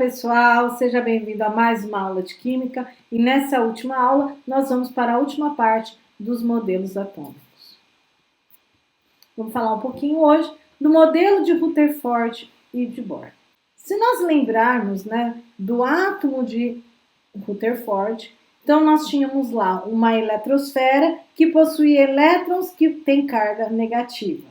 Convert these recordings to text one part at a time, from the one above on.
pessoal, seja bem-vindo a mais uma aula de Química e nessa última aula nós vamos para a última parte dos modelos atômicos. Vamos falar um pouquinho hoje do modelo de Rutherford e de Bohr. Se nós lembrarmos, do átomo de Rutherford, então nós tínhamos lá uma eletrosfera que possuía elétrons que têm carga negativa.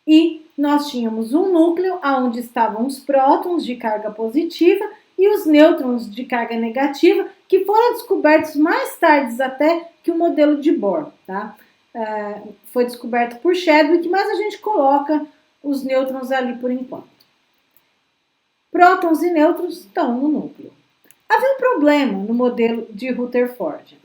E nós tínhamos um núcleo onde estavam os prótons de carga positiva e os nêutrons de carga negativa, que foram descobertos mais tarde até que o modelo de Bohr. Tá? Foi descoberto por Chadwick, mas a gente coloca os nêutrons ali por enquanto. Prótons e nêutrons estão no núcleo. Havia um problema no modelo de Rutherford.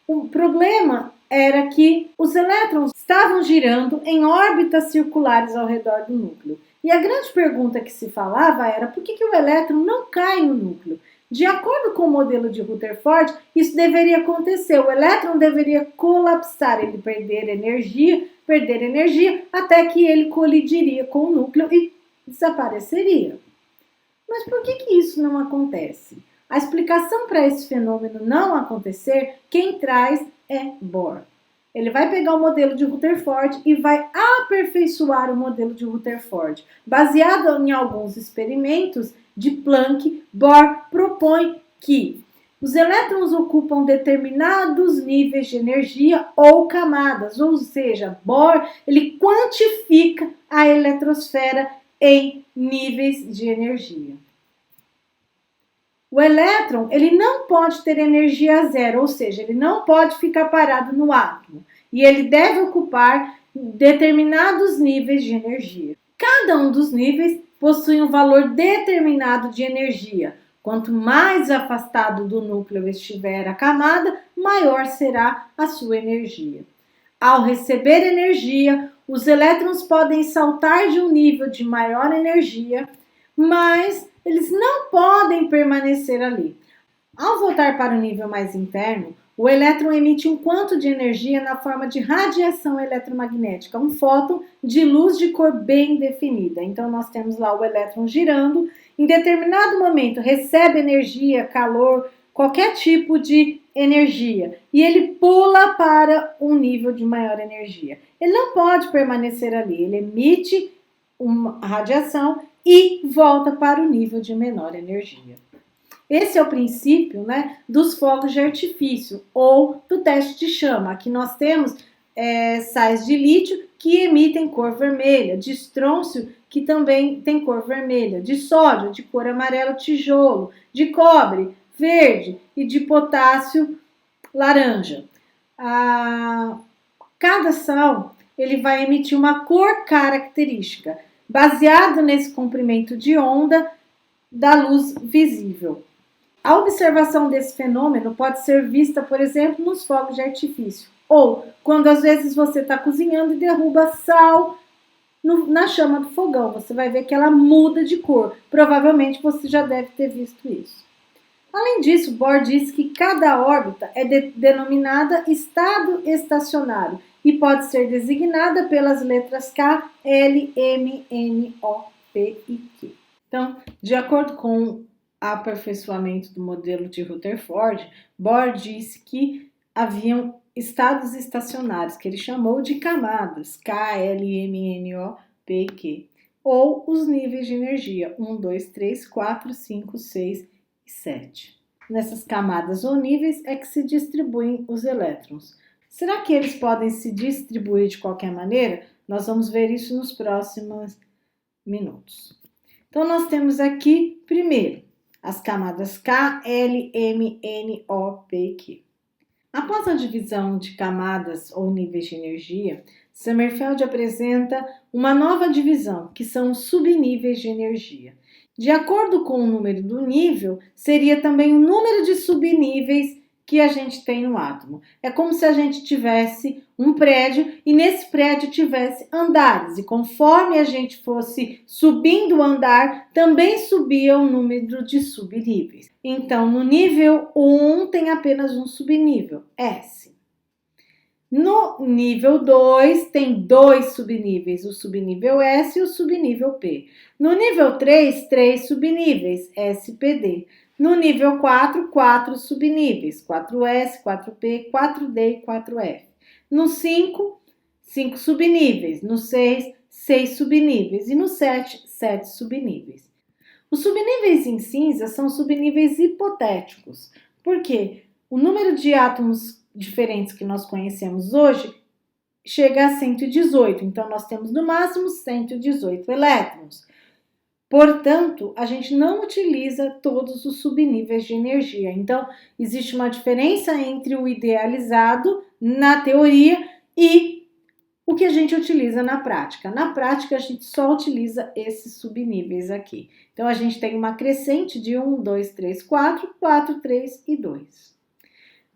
O problema era que os elétrons estavam girando em órbitas circulares ao redor do núcleo. E a grande pergunta que se falava era por que o elétron não cai no núcleo? De acordo com o modelo de Rutherford, isso deveria acontecer. O elétron deveria colapsar, ele perder energia, até que ele colidiria com o núcleo e desapareceria. Mas por que isso não acontece? A explicação para esse fenômeno não acontecer, quem traz é Bohr. Ele vai pegar o modelo de Rutherford e vai aperfeiçoar o modelo de Rutherford. Baseado em alguns experimentos de Planck, Bohr propõe que os elétrons ocupam determinados níveis de energia ou camadas, ou seja, Bohr ele quantifica a eletrosfera em níveis de energia. O elétron ele não pode ter energia zero, ou seja, ele não pode ficar parado no átomo. E ele deve ocupar determinados níveis de energia. Cada um dos níveis possui um valor determinado de energia. Quanto mais afastado do núcleo estiver a camada, maior será a sua energia. Ao receber energia, os elétrons podem saltar de um nível de maior energia, mas eles não podem permanecer ali. Ao voltar para o nível mais interno, o elétron emite um quanto de energia na forma de radiação eletromagnética, um fóton de luz de cor bem definida. Então, nós temos lá o elétron girando, em determinado momento recebe energia, calor, qualquer tipo de energia, e ele pula para um nível de maior energia. Ele não pode permanecer ali, ele emite uma radiação e volta para o nível de menor energia. Esse é o princípio dos fogos de artifício ou do teste de chama. Aqui nós temos sais de lítio que emitem cor vermelha, de estrôncio que também tem cor vermelha, de sódio de cor amarelo tijolo, de cobre verde e de potássio laranja. Cada sal ele vai emitir uma cor característica, baseado nesse comprimento de onda da luz visível. A observação desse fenômeno pode ser vista, por exemplo, nos fogos de artifício, ou quando às vezes você está cozinhando e derruba sal na chama do fogão. Você vai ver que ela muda de cor. Provavelmente você já deve ter visto isso. Além disso, Bohr diz que cada órbita é denominada estado estacionário e pode ser designada pelas letras K, L, M, N, O, P e Q. Então, de acordo com o aperfeiçoamento do modelo de Rutherford, Bohr disse que haviam estados estacionários, que ele chamou de camadas, K, L, M, N, O, P e Q, ou os níveis de energia, 1, 2, 3, 4, 5, 6 e 7. Nessas camadas ou níveis é que se distribuem os elétrons. Será que eles podem se distribuir de qualquer maneira? Nós vamos ver isso nos próximos minutos. Então, nós temos aqui, primeiro, as camadas K, L, M, N, O, P e Q. Após a divisão de camadas ou níveis de energia, Sommerfeld apresenta uma nova divisão, que são os subníveis de energia. De acordo com o número do nível, seria também o número de subníveis que a gente tem no átomo. É como se a gente tivesse um prédio e nesse prédio tivesse andares. E conforme a gente fosse subindo o andar, também subia o número de subníveis. Então, no nível 1 tem apenas um subnível, S. No nível 2, tem 2 subníveis, o subnível S e o subnível P. No nível 3, 3 subníveis, S, P, D. No nível 4, 4 subníveis, 4S, 4P, 4D e 4F. No 5, 5 subníveis. No 6, 6 subníveis. E no 7, 7 subníveis. Os subníveis em cinza são subníveis hipotéticos. Por quê? O número de átomos diferentes que nós conhecemos hoje chega a 118. Então, nós temos no máximo 118 elétrons. Portanto, a gente não utiliza todos os subníveis de energia. Então, existe uma diferença entre o idealizado na teoria e o que a gente utiliza na prática. Na prática, a gente só utiliza esses subníveis aqui. Então, a gente tem uma crescente de 1, 2, 3, 4, 4, 3 e 2.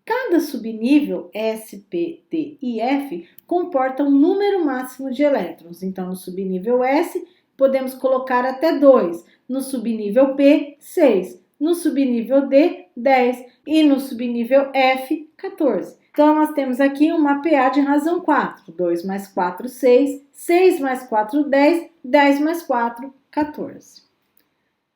Cada subnível S, P, D e F comporta um número máximo de elétrons. Então, no subnível S, podemos colocar até 2. No subnível P, 6. No subnível D, 10. E no subnível F, 14. Então, nós temos aqui uma PA de razão 4. 2 mais 4, 6. 6 mais 4, 10. 10 mais 4, 14.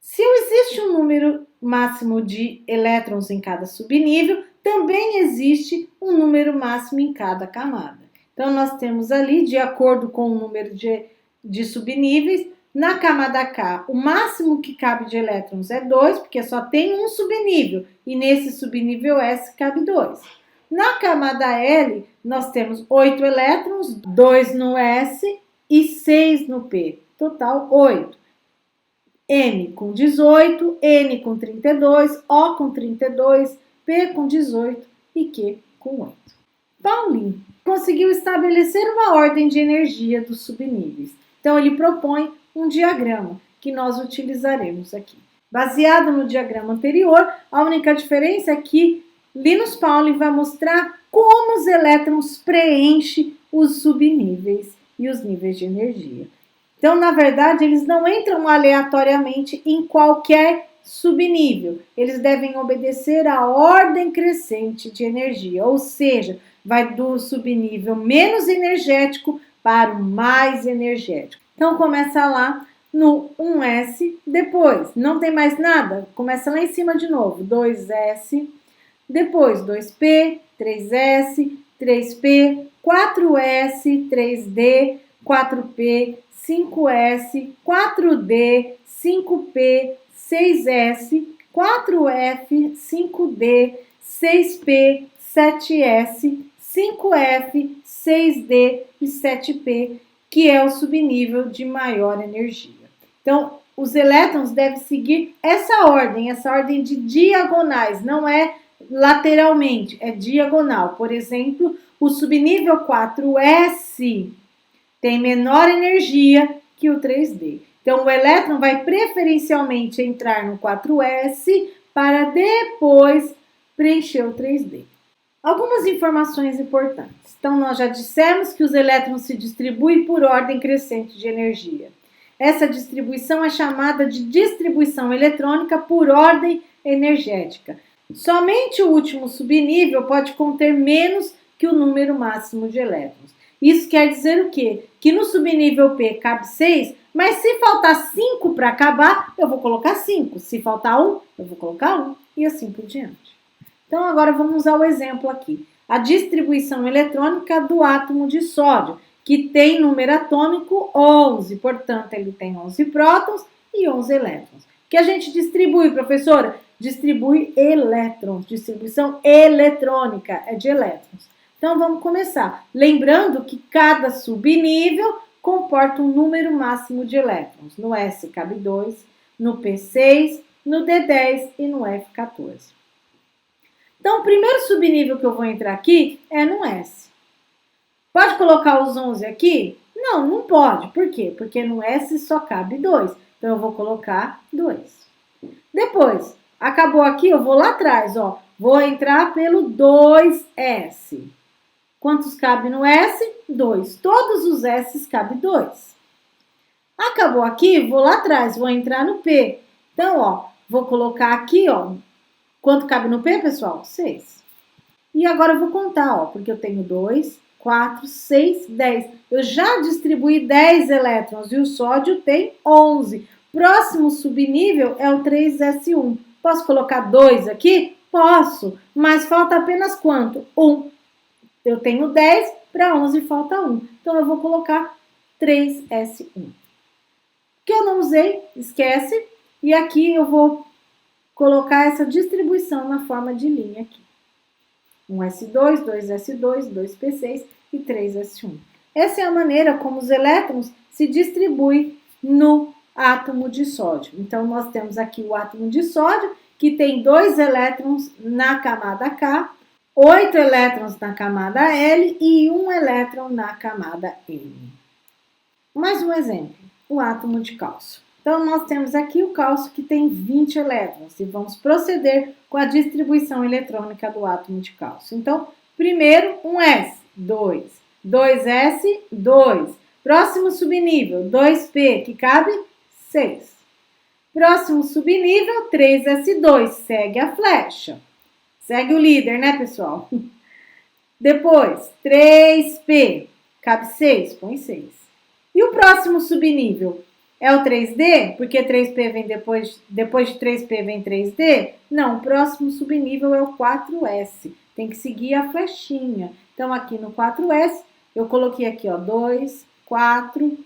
Se existe um número máximo de elétrons em cada subnível, também existe um número máximo em cada camada. Então, nós temos ali, de acordo com o número de subníveis, na camada K, o máximo que cabe de elétrons é 2, porque só tem um subnível, e nesse subnível S cabe 2. Na camada L, nós temos 8 elétrons, 2 no S e 6 no P, total 8. M com 18, N com 32, O com 32, P com 18 e Q com 8. Pauling conseguiu estabelecer uma ordem de energia dos subníveis. Então, ele propõe um diagrama que nós utilizaremos aqui. Baseado no diagrama anterior, a única diferença é que Linus Pauling vai mostrar como os elétrons preenchem os subníveis e os níveis de energia. Então, na verdade, eles não entram aleatoriamente em qualquer subnível. Eles devem obedecer à ordem crescente de energia, ou seja, vai do subnível menos energético para o mais energético. Então, começa lá no 1S, depois não tem mais nada, começa lá em cima de novo, 2S, depois 2P, 3S, 3P, 4S, 3D, 4P, 5S, 4D, 5P, 6S, 4F, 5D, 6P, 7S, 5F, 6D e 7P, que é o subnível de maior energia. Então, os elétrons devem seguir essa ordem de diagonais, não é lateralmente, é diagonal. Por exemplo, o subnível 4S tem menor energia que o 3D. Então, o elétron vai preferencialmente entrar no 4S para depois preencher o 3D. Algumas informações importantes. Então, nós já dissemos que os elétrons se distribuem por ordem crescente de energia. Essa distribuição é chamada de distribuição eletrônica por ordem energética. Somente o último subnível pode conter menos que o número máximo de elétrons. Isso quer dizer o quê? Que no subnível P cabe 6, mas se faltar 5 para acabar, eu vou colocar 5. Se faltar 1, eu vou colocar 1 e assim por diante. Então, agora vamos usar o exemplo aqui. A distribuição eletrônica do átomo de sódio, que tem número atômico 11, portanto, ele tem 11 prótons e 11 elétrons. O que a gente distribui, professora? Distribui elétrons, distribuição eletrônica, é de elétrons. Então, vamos começar. Lembrando que cada subnível comporta um número máximo de elétrons. No S cabe 2, no P 6, no D 10 e no F 14. Então, o primeiro subnível que eu vou entrar aqui é no S. Pode colocar os 11 aqui? Não, não pode. Por quê? Porque no S só cabe 2. Então, eu vou colocar 2. Depois, acabou aqui, eu vou lá atrás, ó. Vou entrar pelo 2S. Quantos cabe no S? 2. Todos os S cabem 2. Acabou aqui, vou lá atrás, vou entrar no P. Então, ó, vou colocar aqui, ó. Quanto cabe no P, pessoal? 6. E agora eu vou contar, ó, porque eu tenho 2, 4, 6, 10. Eu já distribuí 10 elétrons e o sódio tem 11. Próximo subnível é o 3s1. Posso colocar 2 aqui? Posso, mas falta apenas quanto? 1. Eu tenho 10, para 11 falta 1. Então, eu vou colocar 3s1. O que eu não usei, esquece. E aqui eu vou colocar essa distribuição na forma de linha aqui. 1s2, 2s2, 2p6 e 3s1. Essa é a maneira como os elétrons se distribuem no átomo de sódio. Então, nós temos aqui o átomo de sódio, que tem 2 elétrons na camada K, 8 elétrons na camada L e 1 elétron na camada M. Mais um exemplo, o átomo de cálcio. Então, nós temos aqui o cálcio que tem 20 elétrons e vamos proceder com a distribuição eletrônica do átomo de cálcio. Então, primeiro, 1s, 2, 2s, 2. Próximo subnível, 2p, que cabe 6. Próximo subnível, 3s2, segue a flecha. Segue o líder, né, pessoal? Depois, 3p, cabe 6, põe 6. E o próximo subnível? É o 3D? Porque 3P vem depois de 3P vem 3D? Não, o próximo subnível é o 4S. Tem que seguir a flechinha. Então, aqui no 4S, eu coloquei aqui, ó, 2, 4,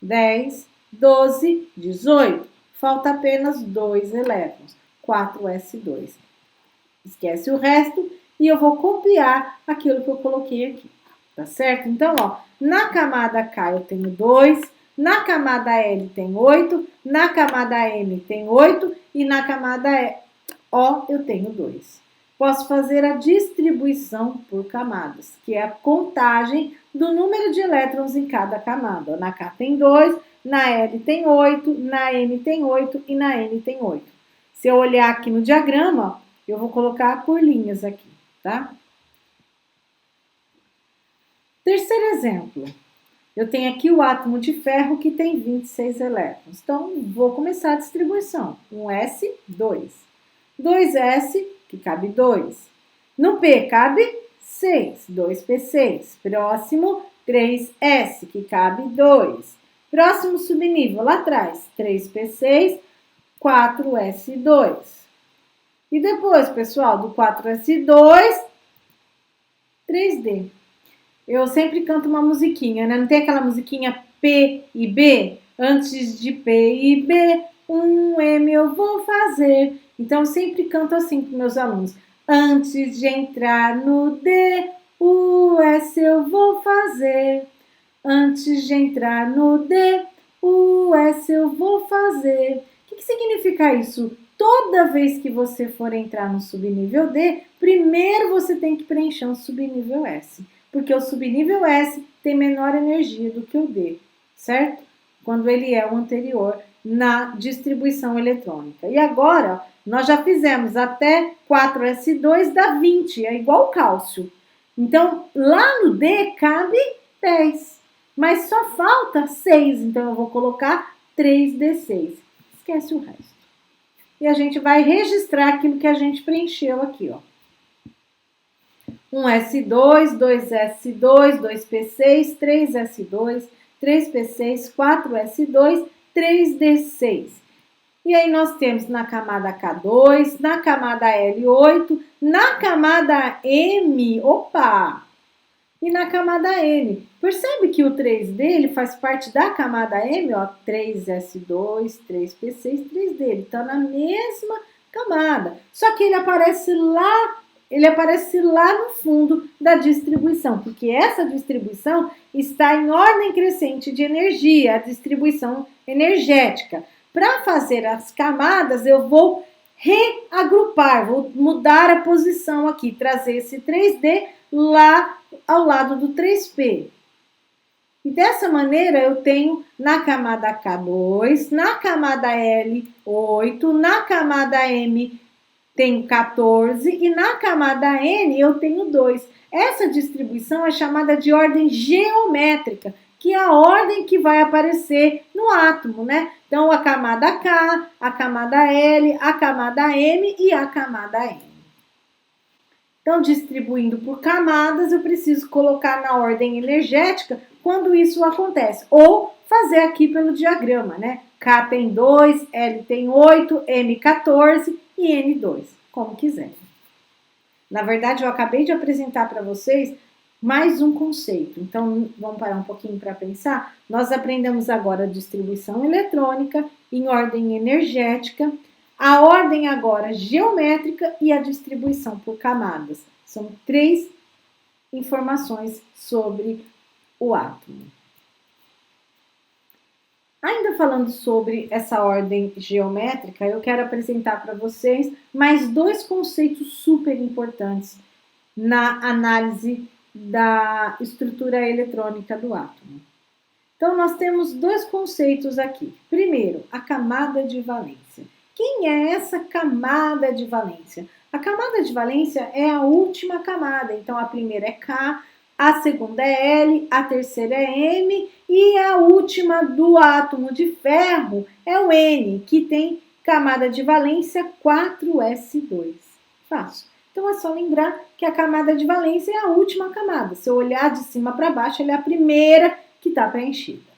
10, 12, 18. Falta apenas 2 elétrons, 4S2. Esquece o resto e eu vou copiar aquilo que eu coloquei aqui, tá certo? Então, ó, na camada K eu tenho 2, na camada L tem 8, na camada M tem 8 e na camada O eu tenho 2. Posso fazer a distribuição por camadas, que é a contagem do número de elétrons em cada camada. Na K tem 2, na L tem 8, na M tem 8 e na N tem 8. Se eu olhar aqui no diagrama, eu vou colocar por linhas aqui, tá? Terceiro exemplo. Eu tenho aqui o átomo de ferro que tem 26 elétrons. Então, vou começar a distribuição. 1s, 2. 2s, que cabe 2. No P cabe 6, 2p6. Próximo, 3s, que cabe 2. Próximo subnível, lá atrás, 3p6, 4s2. E depois, pessoal, do 4s2, 3d. Eu sempre canto uma musiquinha, né? Não tem aquela musiquinha P e B? Antes de P e B, um M eu vou fazer. Então, eu sempre canto assim para meus alunos. Antes de entrar no D, o S eu vou fazer. Antes de entrar no D, o S eu vou fazer. O que significa isso? Toda vez que você for entrar no subnível D, primeiro você tem que preencher o subnível S. Porque o subnível S tem menor energia do que o D, certo? Quando ele é o anterior na distribuição eletrônica. E agora, nós já fizemos até 4s2 dá 20, é igual o cálcio. Então, lá no D cabe 10, mas só falta 6, então eu vou colocar 3d6. Esquece o resto. E a gente vai registrar aquilo que a gente preencheu aqui, ó. 1s2, 2s2, 2p6, 3s2, 3p6, 4s2, 3d6. E aí nós temos na camada K2, na camada L8, na camada M, opa! E na camada M. Percebe que o 3D ele faz parte da camada M, ó, 3s2, 3p6, 3D. Ele está na mesma camada. Só que ele aparece lá no fundo da distribuição, porque essa distribuição está em ordem crescente de energia, a distribuição energética. Para fazer as camadas, eu vou reagrupar, vou mudar a posição aqui, trazer esse 3D lá ao lado do 3P. E dessa maneira eu tenho na camada K2, na camada L8, na camada M tenho 14 e na camada N eu tenho 2. Essa distribuição é chamada de ordem geométrica, que é a ordem que vai aparecer no átomo, né? Então, a camada K, a camada L, a camada M e a camada N. Então, distribuindo por camadas, eu preciso colocar na ordem energética quando isso acontece. Ou fazer aqui pelo diagrama, né? K tem 2, L tem 8, M 14 e N 2, como quiser. Na verdade, eu acabei de apresentar para vocês mais um conceito. Então, vamos parar um pouquinho para pensar. Nós aprendemos agora a distribuição eletrônica em ordem energética, a ordem agora geométrica e a distribuição por camadas. São 3 informações sobre o átomo. Ainda falando sobre essa ordem geométrica, eu quero apresentar para vocês mais 2 conceitos super importantes na análise da estrutura eletrônica do átomo. Então, nós temos 2 conceitos aqui. Primeiro, a camada de valência. Quem é essa camada de valência? A camada de valência é a última camada. Então, a primeira é K, a segunda é L, a terceira é M e a última do átomo de ferro é o N, que tem camada de valência 4s2. Fácil. Então, é só lembrar que a camada de valência é a última camada. Se eu olhar de cima para baixo, ela é a primeira que está preenchida.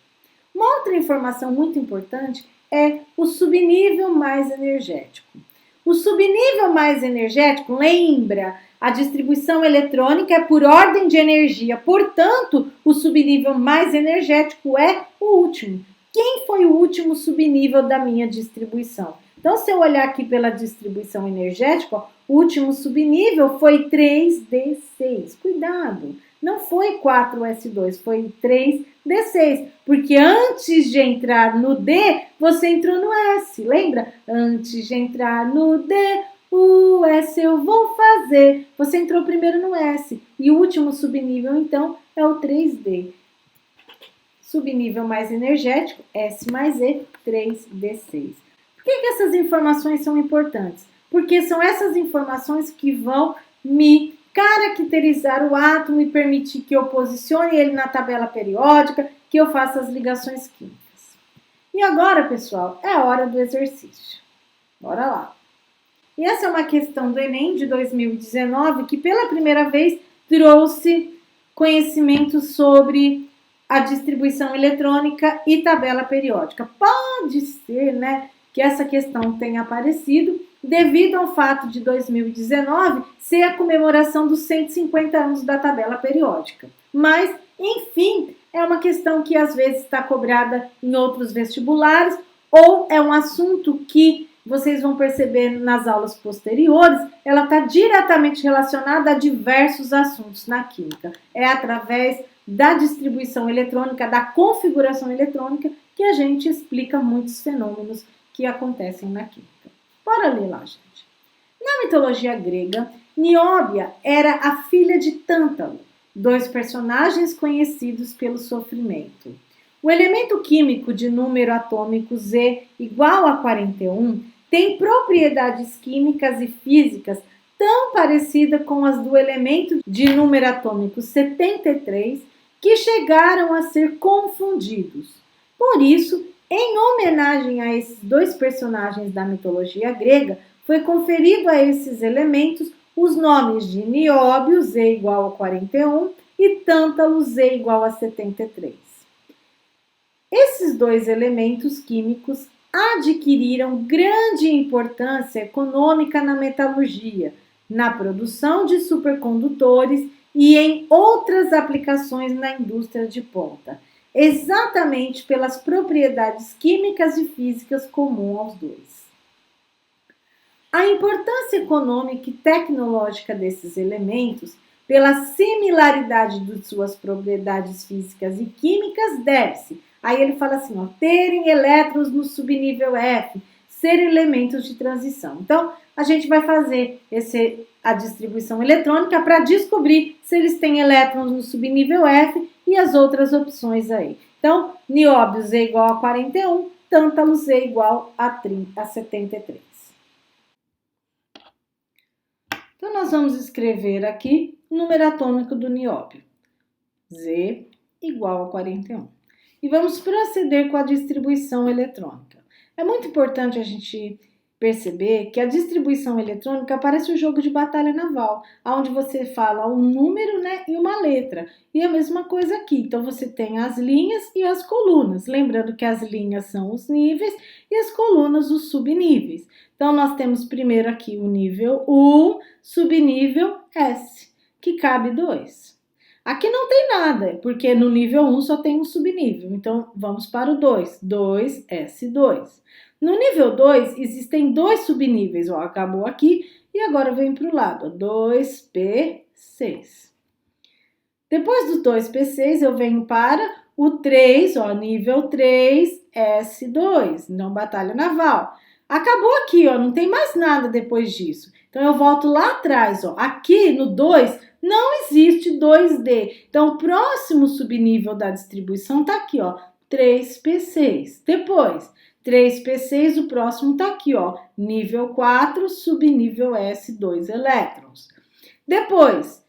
Uma outra informação muito importante é o subnível mais energético. O subnível mais energético, lembra, a distribuição eletrônica é por ordem de energia, portanto, o subnível mais energético é o último. Quem foi o último subnível da minha distribuição? Então, se eu olhar aqui pela distribuição energética, ó, o último subnível foi 3d6. Cuidado, não foi 4s2, foi 3d6, porque antes de entrar no D, você entrou no S, lembra? Antes de entrar no D, o S eu vou fazer. Você entrou primeiro no S, e o último subnível, então, é o 3D. Subnível mais energético, S mais E, 3d6. Por que essas informações são importantes? Porque são essas informações que vão me caracterizar o átomo e permitir que eu posicione ele na tabela periódica, que eu faça as ligações químicas. E agora, pessoal, é a hora do exercício. Bora lá. E essa é uma questão do Enem de 2019 que pela primeira vez trouxe conhecimento sobre a distribuição eletrônica e tabela periódica. Pode ser, né, que essa questão tenha aparecido devido ao fato de 2019 ser a comemoração dos 150 anos da tabela periódica. Mas, enfim, é uma questão que às vezes está cobrada em outros vestibulares ou é um assunto que vocês vão perceber nas aulas posteriores, ela está diretamente relacionada a diversos assuntos na química. É através da distribuição eletrônica, da configuração eletrônica, que a gente explica muitos fenômenos que acontecem na química. Bora ler lá, gente. Na mitologia grega, Nióbia era a filha de Tântalo, 2 personagens conhecidos pelo sofrimento. O elemento químico de número atômico Z igual a 41 tem propriedades químicas e físicas tão parecidas com as do elemento de número atômico 73 que chegaram a ser confundidos. Por isso, em homenagem a esses 2 personagens da mitologia grega, foi conferido a esses elementos os nomes de Nióbio, Z igual a 41, e Tântalo, Z igual a 73. Esses 2 elementos químicos adquiriram grande importância econômica na metalurgia, na produção de supercondutores e em outras aplicações na indústria de ponta, exatamente pelas propriedades químicas e físicas comuns aos 2. A importância econômica e tecnológica desses elementos, pela similaridade de suas propriedades físicas e químicas, deve-se. Aí ele fala assim, ó, terem elétrons no subnível F, ser elementos de transição. Então, a gente vai fazer a distribuição eletrônica para descobrir se eles têm elétrons no subnível F e as outras opções aí. Então, nióbio Z igual a 41, tântalo Z igual a 73. Então, nós vamos escrever aqui o número atômico do nióbio. Z igual a 41. E vamos proceder com a distribuição eletrônica. É muito importante a gente perceber que a distribuição eletrônica parece um jogo de batalha naval, onde você fala um número, né, e uma letra. E a mesma coisa aqui. Então, você tem as linhas e as colunas. Lembrando que as linhas são os níveis e as colunas os subníveis. Então, nós temos primeiro aqui o nível 1, subnível S, que cabe 2. Aqui não tem nada, porque no nível 1 só tem um subnível. Então, vamos para o 2, 2S2. No nível 2, existem 2 subníveis, ó, acabou aqui, e agora vem para o lado, 2P6. Depois do 2P6, eu venho para o 3, ó, nível 3S2, então batalha naval. Acabou aqui, ó, não tem mais nada depois disso. Então, eu volto lá atrás, ó, aqui no 2, não existe 2D. Então, o próximo subnível da distribuição tá aqui, ó, 3P6. Depois, 3P6, o próximo tá aqui, ó, nível 4, subnível S, 2 elétrons. Depois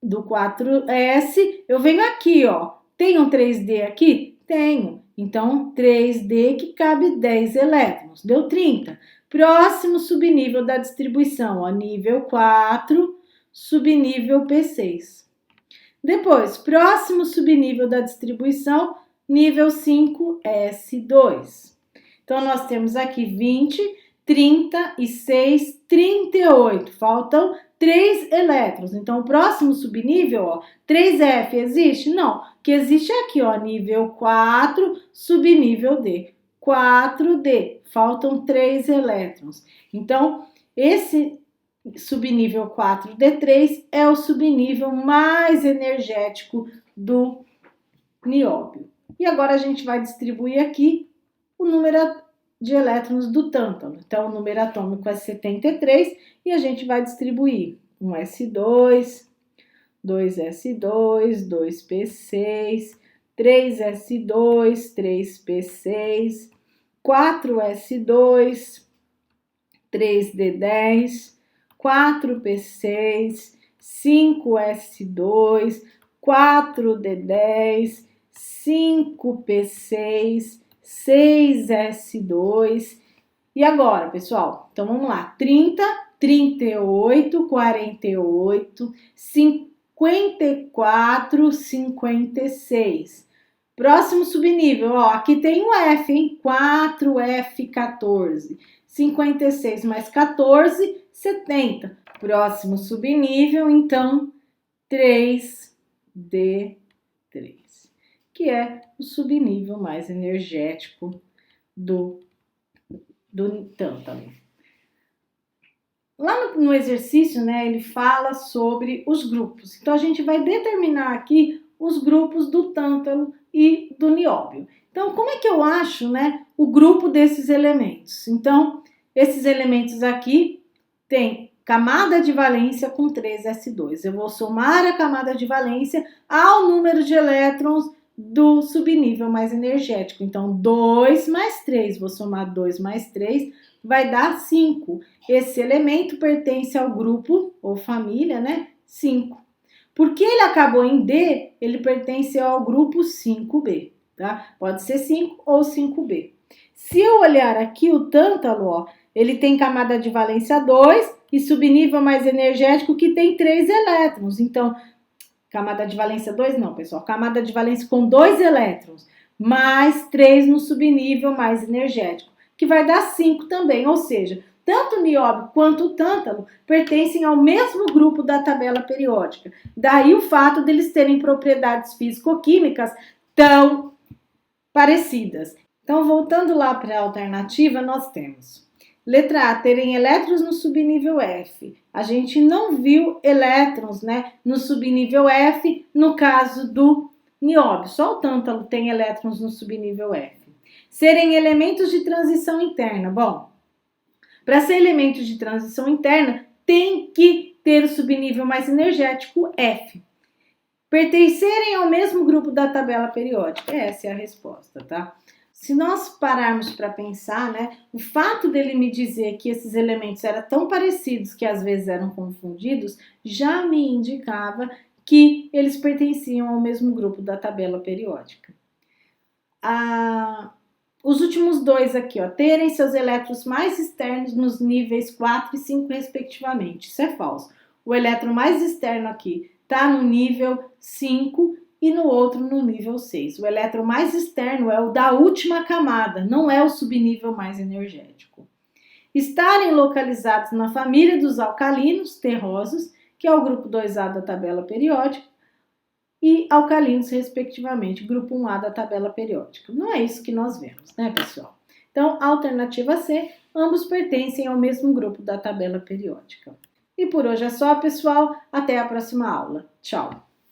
do 4S, eu venho aqui, ó, tem um 3D aqui? Tenho. Então, 3D que cabe 10 elétrons, deu 30. Próximo subnível da distribuição, ó, nível 4, subnível P6. Depois, próximo subnível da distribuição, nível 5, S2. Então, nós temos aqui 20, 36, 38. Faltam 3 elétrons. Então, o próximo subnível, ó, 3F existe? Não. O que existe é aqui, ó, nível 4, subnível D. 4D. Faltam 3 elétrons. Então, esse subnível 4D3 é o subnível mais energético do nióbio. E agora a gente vai distribuir aqui o número de elétrons do tântalo. Então, o número atômico é 73 e a gente vai distribuir um S2, 2S2, 2P6, 3S2, 3P6, 4S2, 3D10, 4P6, 5S2, 4D10, 5P6, 6S2. E agora, pessoal? Então, vamos lá. 30, 38, 48, 54, 56. Próximo subnível, ó, aqui tem o F, hein? 4F14. 56 mais 14, 70. Próximo subnível, então, 3D3, que é o subnível mais energético do tântalo. Lá no exercício, né, ele fala sobre os grupos. Então, a gente vai determinar aqui os grupos do tântalo e do nióbio. Então, como é que eu acho, né, o grupo desses elementos? Então, esses elementos aqui têm camada de valência com 3S2. Eu vou somar a camada de valência ao número de elétrons do subnível mais energético. Então, 2 mais 3, vou somar 2 mais 3, vai dar 5. Esse elemento pertence ao grupo, ou família, né, 5. Porque ele acabou em D, ele pertence ao grupo 5B, tá? Pode ser 5 ou 5B. Se eu olhar aqui o tântalo, ó, ele tem camada de valência 2 e subnível mais energético que tem 3 elétrons. Então, camada de valência 2 não, pessoal. Camada de valência com 2 elétrons, mais 3 no subnível mais energético, que vai dar 5 também. Ou seja, tanto o nióbio quanto o tântalo pertencem ao mesmo grupo da tabela periódica. Daí o fato deles terem propriedades físico-químicas tão parecidas. Então, voltando lá para a alternativa, nós temos letra A, terem elétrons no subnível F. A gente não viu elétrons, né, no subnível F no caso do nióbio. Só o tântalo tem elétrons no subnível F. Serem elementos de transição interna. Bom, para ser elementos de transição interna, tem que ter o subnível mais energético F. Pertencerem ao mesmo grupo da tabela periódica. Essa é a resposta, tá? Se nós pararmos para pensar, né, o fato dele me dizer que esses elementos eram tão parecidos que às vezes eram confundidos, já me indicava que eles pertenciam ao mesmo grupo da tabela periódica. Os últimos dois aqui, ó, terem seus elétrons mais externos nos níveis 4 e 5, respectivamente. Isso é falso. O elétron mais externo aqui está no nível 5 e no outro no nível 6. O elétron mais externo é o da última camada, não é o subnível mais energético. Estarem localizados na família dos alcalinos terrosos, que é o grupo 2A da tabela periódica, e alcalinos, respectivamente, grupo 1A da tabela periódica. Não é isso que nós vemos, né, pessoal? Então, alternativa C, ambos pertencem ao mesmo grupo da tabela periódica. E por hoje é só, pessoal. Até a próxima aula. Tchau!